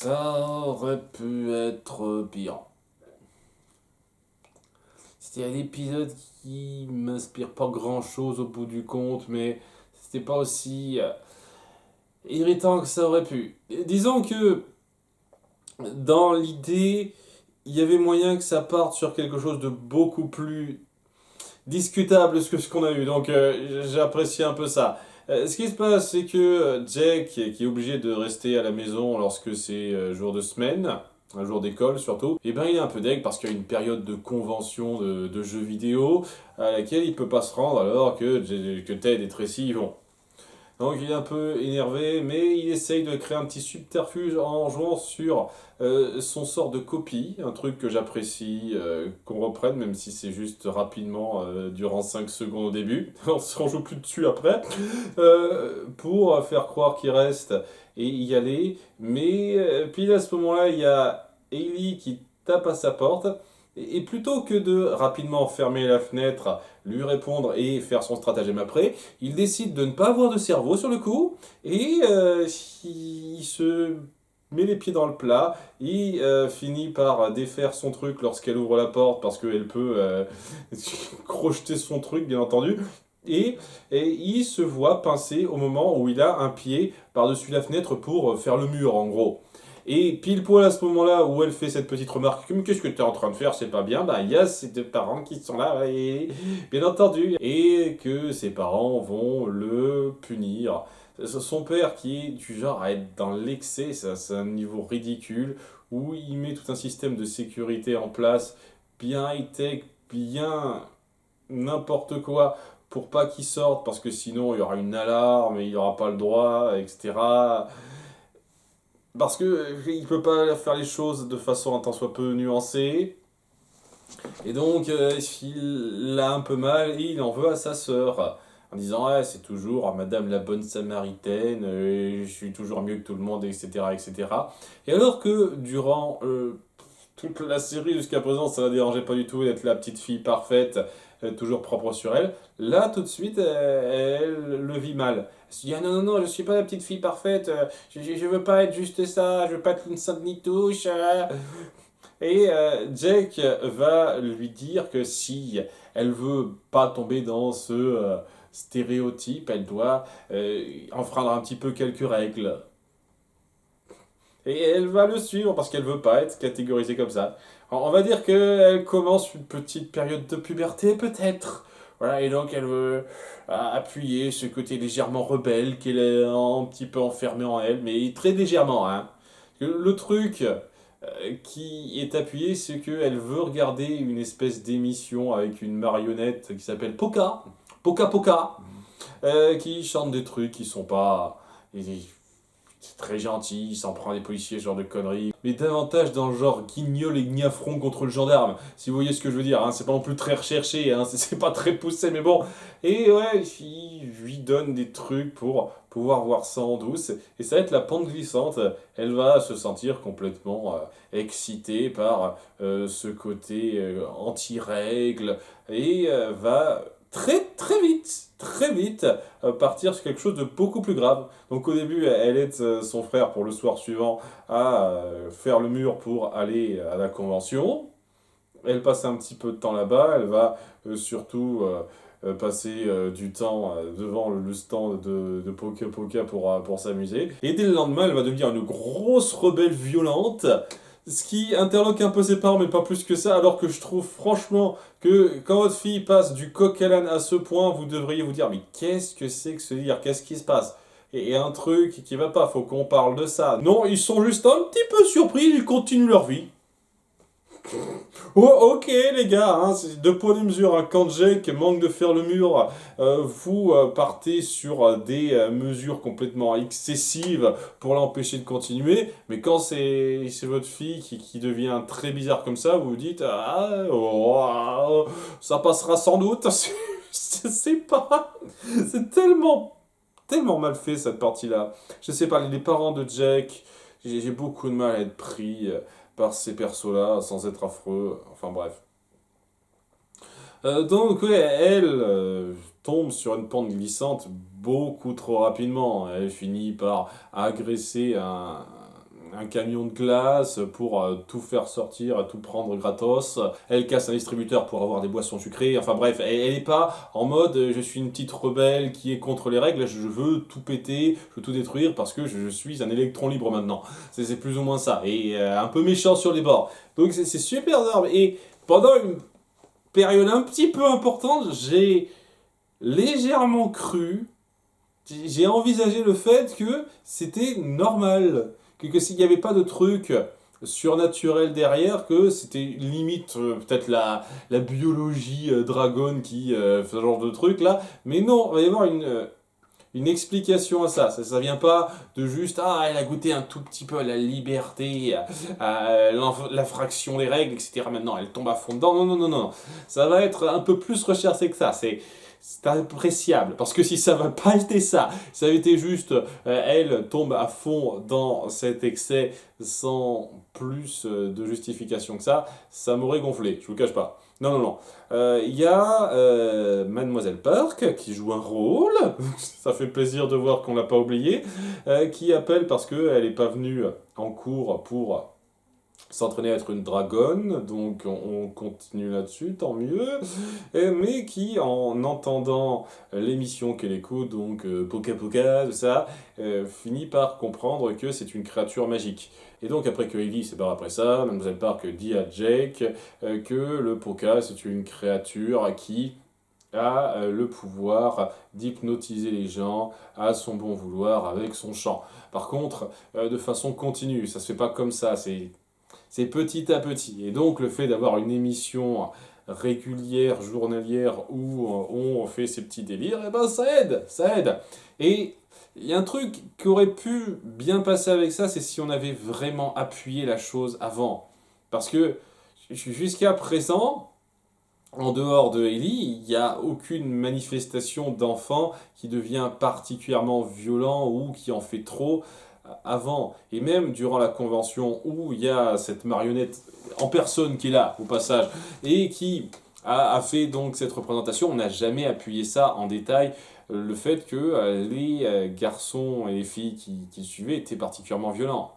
Ça aurait pu être pire. C'était un épisode qui m'inspire pas grand chose au bout du compte, mais c'était pas aussi irritant que ça aurait pu. Disons que dans l'idée, il y avait moyen que ça parte sur quelque chose de beaucoup plus discutable que ce qu'on a eu, donc j'ai apprécié un peu ça. Ce qui se passe, c'est que Jack, qui est obligé de rester à la maison lorsque c'est jour de semaine, un jour d'école surtout, et ben il est un peu deg parce qu'il y a une période de convention de jeux vidéo à laquelle il peut pas se rendre alors que Ted et Tracy y vont. Donc il est un peu énervé, mais il essaye de créer un petit subterfuge en jouant sur son sort de copie, un truc que j'apprécie qu'on reprenne, même si c'est juste rapidement durant 5 secondes au début, on se joue plus dessus après, pour faire croire qu'il reste et y aller. Mais puis à ce moment-là, il y a Ellie qui tape à sa porte. Et plutôt que de rapidement fermer la fenêtre, lui répondre et faire son stratagème après, il décide de ne pas avoir de cerveau sur le coup et il se met les pieds dans le plat. Il finit par défaire son truc lorsqu'elle ouvre la porte parce qu'elle peut crocheter son truc, bien entendu. Et, et il se voit pincer au moment où il a un pied par-dessus la fenêtre pour faire le mur, en gros. Et pile poil à ce moment-là où elle fait cette petite remarque, mais qu'est-ce que tu es en train de faire, c'est pas bien, bah il y a ses deux parents qui sont là, et bien entendu, et que ses parents vont le punir. Son père qui est du genre à être dans l'excès, ça c'est un niveau ridicule, où il met tout un système de sécurité en place, bien high-tech, bien n'importe quoi, pour pas qu'il sorte, parce que sinon il y aura une alarme, et il n'aura pas le droit, etc. Parce que il peut pas faire les choses de façon un tant soit peu nuancée. Et donc, il l'a un peu mal et il en veut à sa sœur. En disant, ouais, c'est toujours Madame la bonne Samaritaine, je suis toujours mieux que tout le monde, etc. etc. Et cetera. Et alors que durant toute la série jusqu'à présent, ça ne la dérangeait pas du tout d'être la petite fille parfaite, toujours propre sur elle, là tout de suite, elle le vit mal. Elle se dit, ah non, non, non, je suis pas la petite fille parfaite, je veux pas être juste ça, je veux pas être une sainte nitouche. Et Jake va lui dire que si elle veut pas tomber dans ce stéréotype, elle doit enfreindre un petit peu quelques règles. Et elle va le suivre parce qu'elle veut pas être catégorisée comme ça. On va dire qu'elle commence une petite période de puberté, peut-être. Voilà, et donc elle veut appuyer ce côté légèrement rebelle qu'elle est un petit peu enfermée en elle, mais très légèrement, hein. Le truc qui est appuyé, c'est qu'elle veut regarder une espèce d'émission avec une marionnette qui s'appelle Poca, Poca Poca, qui chante des trucs qui sont pas... C'est très gentil, il s'en prend des policiers, ce genre de conneries. Mais davantage dans le genre guignol et gnafron contre le gendarme. Si vous voyez ce que je veux dire, hein. C'est pas non plus très recherché, hein. C'est pas très poussé, mais bon. Et ouais, il lui donne des trucs pour pouvoir voir ça en douce. Et ça va être la pente glissante. Elle va se sentir complètement excitée par ce côté anti-règle. Et va très vite, partir sur quelque chose de beaucoup plus grave. Donc au début, elle aide son frère pour le soir suivant à faire le mur pour aller à la convention. Elle passe un petit peu de temps là-bas, elle va surtout passer du temps devant le stand de Poké Poké pour s'amuser. Et dès le lendemain, elle va devenir une grosse rebelle violente, ce qui interloque un peu ses parents, mais pas plus que ça, alors que je trouve franchement que quand votre fille passe du coq à l'âne à ce point, vous devriez vous dire, mais qu'est-ce que c'est que ce délire? Qu'est-ce qui se passe? Et un truc qui va pas, faut qu'on parle de ça. Non, ils sont juste un petit peu surpris, ils continuent leur vie. Oh, ok les gars, hein, c'est deux poids deux mesures. Hein. Quand Jake manque de faire le mur, vous partez sur des mesures complètement excessives pour l'empêcher de continuer. Mais quand c'est votre fille qui devient très bizarre comme ça, vous vous dites ah oh, ça passera sans doute. C'est pas, c'est tellement mal fait cette partie-là. Je sais pas, les parents de Jake, j'ai beaucoup de mal à être pris par ces persos-là sans être affreux. Enfin bref. Donc ouais, elle tombe sur une pente glissante beaucoup trop rapidement. Elle finit par agresser un camion de glace pour tout faire sortir, tout prendre gratos. Elle casse un distributeur pour avoir des boissons sucrées. Enfin bref, elle n'est pas en mode je suis une petite rebelle qui est contre les règles, je veux tout péter, je veux tout détruire parce que je suis un électron libre maintenant. C'est plus ou moins ça. Et un peu méchant sur les bords. Donc c'est super énorme. Et pendant une période un petit peu importante, j'ai légèrement cru, j'ai envisagé le fait que c'était normal, que s'il n'y avait pas de truc surnaturel derrière, que c'était limite peut-être la biologie dragon qui fait ce genre de truc là, mais non, il va y avoir une explication à ça. Ça vient pas de juste ah elle a goûté un tout petit peu à la liberté, à l'infraction des règles, etc. Maintenant elle tombe à fond dedans. Non, non, non, non. Ça va être un peu plus recherché que ça. C'est appréciable. Parce que si ça va pas été ça, ça avait été juste elle tombe à fond dans cet excès sans plus de justification que ça m'aurait gonflé, je vous le cache pas. Non, non, non. Il y a Mademoiselle Park qui joue un rôle, ça fait plaisir de voir qu'on l'a pas oublié, qui appelle parce qu'elle n'est pas venue en cours pour s'entraîner à être une dragonne, donc on continue là-dessus, tant mieux, mais qui en entendant l'émission qu'elle écoute, donc Poca Poca, tout ça, finit par comprendre que c'est une créature magique. Et donc après que Ellie se barre après ça, Mademoiselle Park dit à Jake que le Poca c'est une créature qui a le pouvoir d'hypnotiser les gens à son bon vouloir avec son chant. Par contre, de façon continue, ça se fait pas comme ça, c'est petit à petit. Et donc le fait d'avoir une émission régulière, journalière, où on fait ces petits délires, eh ben ça aide, ça aide. Et il y a un truc qui aurait pu bien passer avec ça, c'est si on avait vraiment appuyé la chose avant. Parce que jusqu'à présent, en dehors de Ellie, il n'y a aucune manifestation d'enfant qui devient particulièrement violent ou qui en fait trop avant. Et même durant la convention où il y a cette marionnette en personne qui est là, au passage, et qui a fait donc cette représentation, on n'a jamais appuyé ça en détail. Le fait que les garçons et les filles qui suivaient étaient particulièrement violents.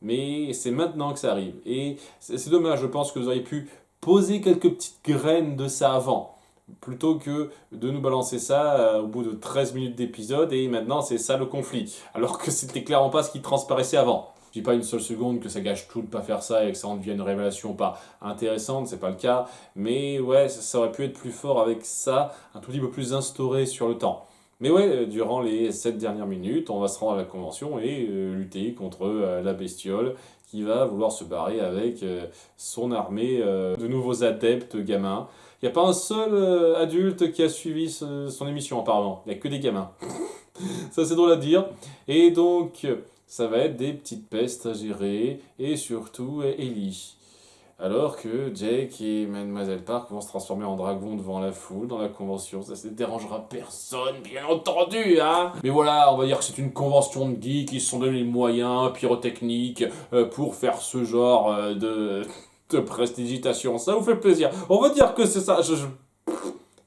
Mais c'est maintenant que ça arrive. Et c'est dommage, je pense que vous auriez pu poser quelques petites graines de ça avant, plutôt que de nous balancer ça au bout de 13 minutes d'épisode, et maintenant c'est ça le conflit. Alors que c'était clairement pas ce qui transparaissait avant. Je dis pas une seule seconde que ça gâche tout de pas faire ça et que ça en devienne une révélation pas intéressante, c'est pas le cas. Mais ouais, ça aurait pu être plus fort avec ça, un tout petit peu plus instauré sur le temps. Mais ouais, durant les 7 dernières minutes, on va se rendre à la convention et lutter contre la bestiole qui va vouloir se barrer avec son armée de nouveaux adeptes gamins. Il n'y a pas un seul adulte qui a suivi son émission en parlant, il n'y a que des gamins. Ça c'est drôle à dire. Et donc, ça va être des petites pestes à gérer et surtout Ellie. Alors que Jake et Mademoiselle Park vont se transformer en dragon devant la foule dans la convention. Ça ne dérangera personne, bien entendu, hein. Mais voilà, on va dire que c'est une convention de geeks qui se sont donné les moyens pyrotechniques pour faire ce genre de prestidigitation. Ça vous fait plaisir. On va dire que c'est ça.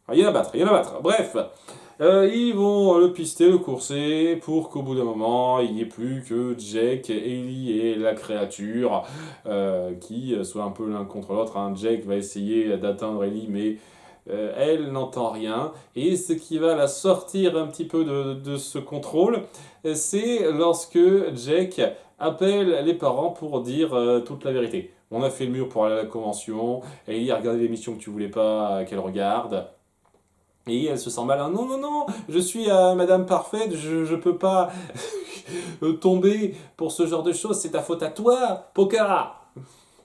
Rien à battre, rien à battre. Bref. Ils vont le pister, le courser, pour qu'au bout d'un moment, il n'y ait plus que Jake, Ellie et la créature qui soient un peu l'un contre l'autre, hein. Jake va essayer d'atteindre Ellie, mais elle n'entend rien. Et ce qui va la sortir un petit peu de ce contrôle, c'est lorsque Jake appelle les parents pour dire toute la vérité. On a fait le mur pour aller à la convention, Ellie a regardé l'émission que tu voulais pas qu'elle regarde. Et elle se sent mal. Non, non, non, je suis Madame Parfaite, je peux pas tomber pour ce genre de choses, c'est ta faute à toi, Poca.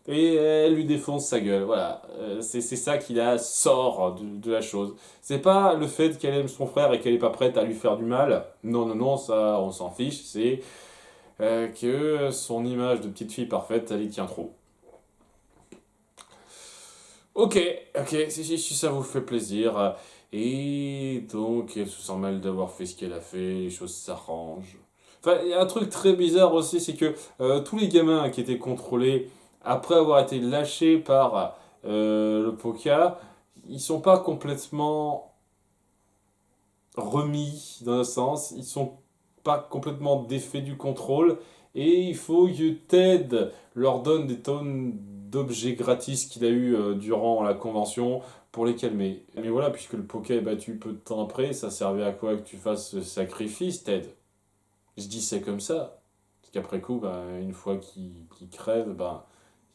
Et elle lui défonce sa gueule, voilà. C'est ça qui la sort de la chose. C'est pas le fait qu'elle aime son frère et qu'elle est pas prête à lui faire du mal. Non, non, non, ça, on s'en fiche. C'est que son image de petite fille parfaite, elle y tient trop. Ok, ok, si ça vous fait plaisir. Et donc, elle se sent mal d'avoir fait ce qu'elle a fait, les choses s'arrangent. Enfin, il y a un truc très bizarre aussi, c'est que tous les gamins qui étaient contrôlés, après avoir été lâchés par le Poca, ils sont pas complètement remis, dans un sens, ils sont pas complètement défaits du contrôle, Et il faut que Ted leur donne des tonnes d'objets gratis qu'il a eu durant la convention pour les calmer. Mais voilà, puisque le Poké est battu peu de temps après, ça servait à quoi que tu fasses ce sacrifice, Ted? Je dis c'est comme ça. Parce qu'après coup, bah, une fois qu'il crève, bah,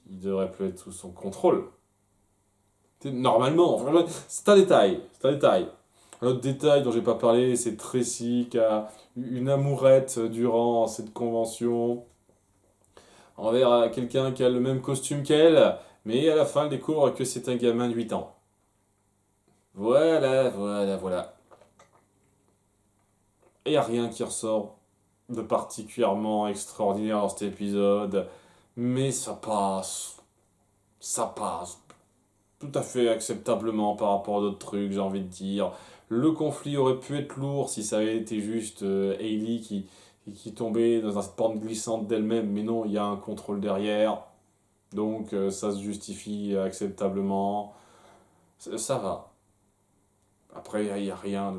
il devrait plus être sous son contrôle. Normalement, enfin, c'est un détail. C'est un détail. Un autre détail dont j'ai pas parlé, c'est Tracy qui a eu une amourette durant cette convention envers quelqu'un qui a le même costume qu'elle, mais à la fin elle découvre que c'est un gamin de 8 ans. Voilà, voilà, voilà. Et y a rien qui ressort de particulièrement extraordinaire dans cet épisode, mais ça passe. Ça passe. Tout à fait acceptablement par rapport à d'autres trucs, j'ai envie de dire. Le conflit aurait pu être lourd si ça avait été juste Hailey qui tombait dans une pente glissante d'elle-même, mais non, il y a un contrôle derrière, donc ça se justifie acceptablement. Ça va. Après, il n'y a rien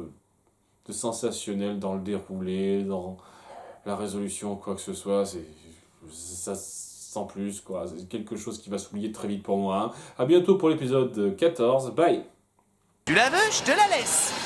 de sensationnel dans le déroulé, dans la résolution, quoi que ce soit. Ça sans plus, quoi. C'est quelque chose qui va s'oublier très vite pour moi. À bientôt pour l'épisode 14. Bye! Tu la veux, je te la laisse.